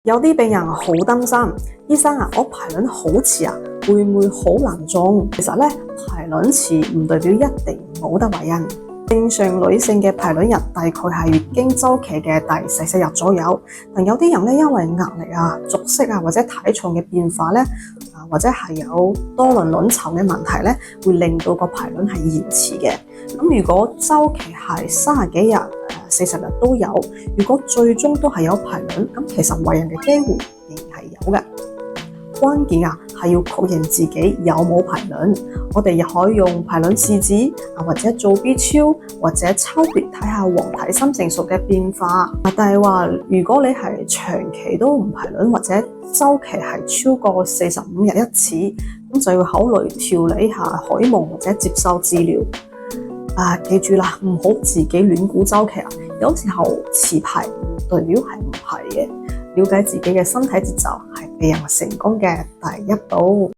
有啲病人好擔心，醫生啊，我排卵好遲啊，會唔會好難中？其實咧，排卵遲唔代表一定冇得懷孕。正常女性嘅排卵日大概係月經週期嘅第14日左右。但有啲人咧，因為壓力啊、作息啊或者體重嘅變化咧，或者係有多輪卵巢嘅問題咧，會令到個排卵係延遲嘅。咁如果週期係30幾日、40日都有，如果最終都係有排卵，咁其實懷孕嘅機會仍然係有嘅。關鍵啊，係要確認自己有冇排卵。我哋又可以用排卵試紙或者做 B 超或者抽血睇下黃體心成熟嘅變化。但係話如果你係長期都唔排卵或者週期係超過45日一次，咁就要考慮調理下荷爾蒙或者接受治療。記住啦，唔好自己亂估週期啊！有時候遲排唔代表係唔係嘅，了解自己嘅身體節奏係備孕成功嘅第一步。